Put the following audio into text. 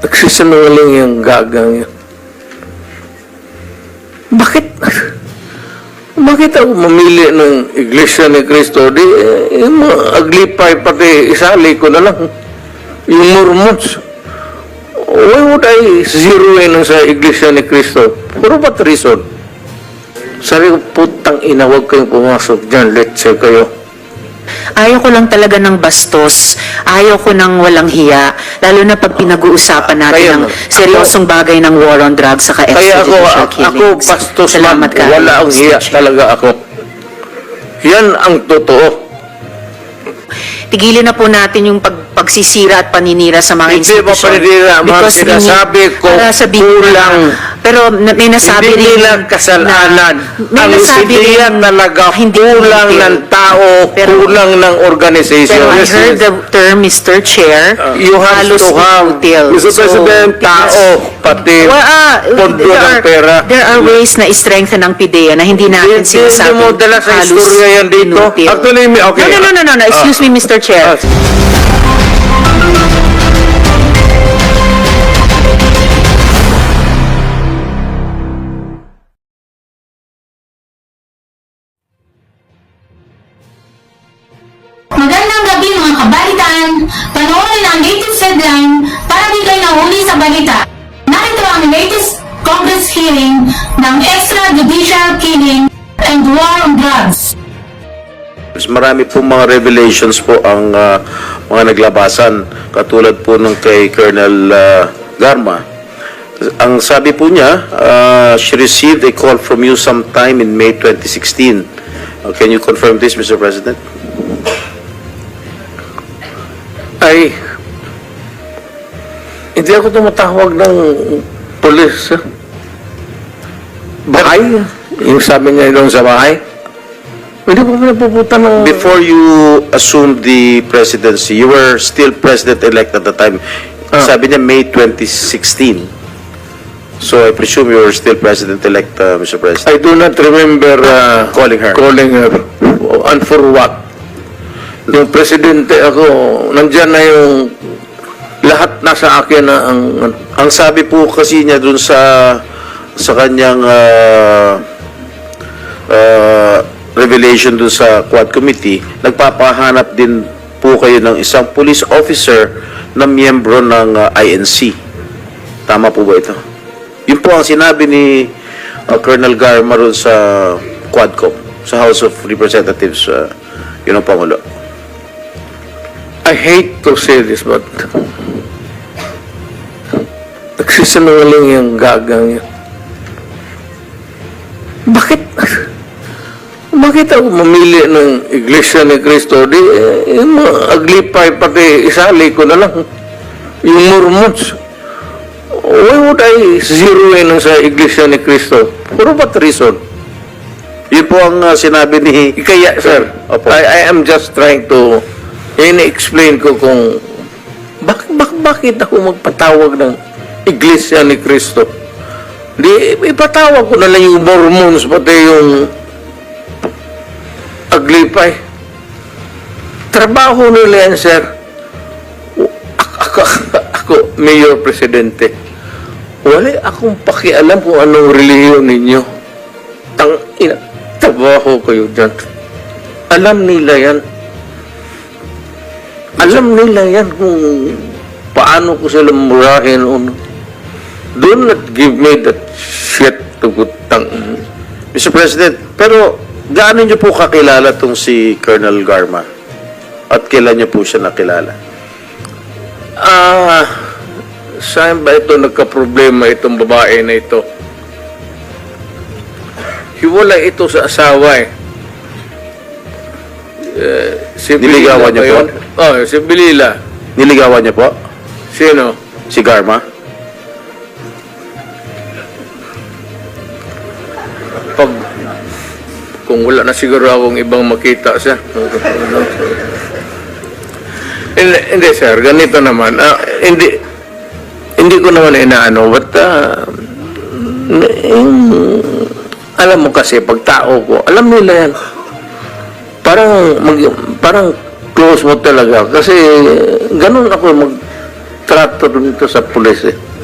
Nagsisinungaling yung gagang yun. Bakit? Bakit ako mamili ng Iglesia ni Cristo? Di, yung mga aglipay pati isali ko na lang. Yung Mormons. Why would I zero in sa Iglesia ni Cristo? For what reason? Sabi ko, putang ina, huwag kayong pumasok dyan. Let's say kayo. Ayaw ko lang talaga ng bastos. Ayaw ko ng walang hiya. Lalo na pag pinag-uusapan natin Kaya ng nga. seryosong bagay ng war on drugs saka Kaya extrajudicial killings. ako bastos man, Salamat ka. wala ang Mr. hiya Chair. talaga ako. Yan ang totoo. Tigilin na po natin yung pagsisira at paninira sa mga Hindi ba institusyon. paninira? Mga Because sinasabi ko, para sabihin kulang. pero may nasabi Hindi rin nila kasalanan. may Ang nasabi sidiyan rin talaga hindi kulang detail. ng tao, Pero- kulang ng organization. Pero I heard the term, Mr. Chair, You have halos to have, detail. Mr. President, tao, pati pondo ng pera. There are ways na i-strengthen ang PIDEA na hindi natin Hindi sinasabing mo dala sa halos istorya yan dito. inutil. Actually, okay. No. Excuse me, Mr. Chair. Magandang gabi mga kabalitaan. Panoorin ang latest headline para di kayo nahuli sa balita. Narito ang latest Congress hearing ng extrajudicial killing and war on drugs. Marami po mga revelations po ang mga naglabasan, katulad po ng kay Colonel Garma. Ang sabi po niya, she received a call from you sometime in May 2016. Can you confirm this, Mr. President? Ay, hindi ako tumatawag ng polis. Bahay? Yung sabi niya doon sa bahay? Hindi ko pinapuputan ng... Before you assumed the presidency, you were still president-elect at the time. Sabi niya May 2016. So I presume you were still president-elect, Mr. President. I do not remember Calling her. calling her. And for what? Yung presidente ako, nandyan na yung lahat nasa akin na ang... Ang sabi po kasi niya dun sa kanyang revelation dun sa Quad Committee, nagpapahanap din po kayo ng isang police officer na miyembro ng INC. Tama po ba ito? Yun po ang sinabi ni Colonel Garma dun sa Quadcom, sa House of Representatives, yun ang Pangulo. I hate to say this, but... Nagsisinungaling yung gagang yun. Bakit? Bakit ako mamili ng Iglesia ni Cristo? Di, yung mga aglipay pati isali ko na lang. Yung Mormons. Why would I zero in sa Iglesia ni Cristo? For what reason? Yun po ang sinabi ni... Kaya, sir, Opo. I am just trying to in-explain ko kung bakit ako magpatawag ng Iglesia ni Cristo. Di, ipatawag ko na lang yung Mormons, pati yung aglipay. Trabaho nila yan, sir. Ako, Mayor Presidente. Wala akong pakialam kung anong relihiyon ninyo. Tangina, trabaho kayo dyan. Alam nila yan. Alam nila yan kung paano ko sila murahin. Do not give me that shit to gutang. Mr. President, pero gaano niyo po kakilala tong si Colonel Garma? At kailan niyo po siya nakilala? Saan ba ito nagka-problema itong babae na ito? Hiwalay ito sa asawa eh. Si Niligawan Belila niyo ba po? yun? Oh, si Belila. Niligawan niyo po? Sino? Si Garma? Kung wala na siguro akong ibang makita siya. Hindi, sir, ganito naman. Hindi ko naman inaano, but alam mo kasi, pag tao ko, alam nila yan. Parang close mo talaga. Kasi ganun ako trato dito sa pulis eh.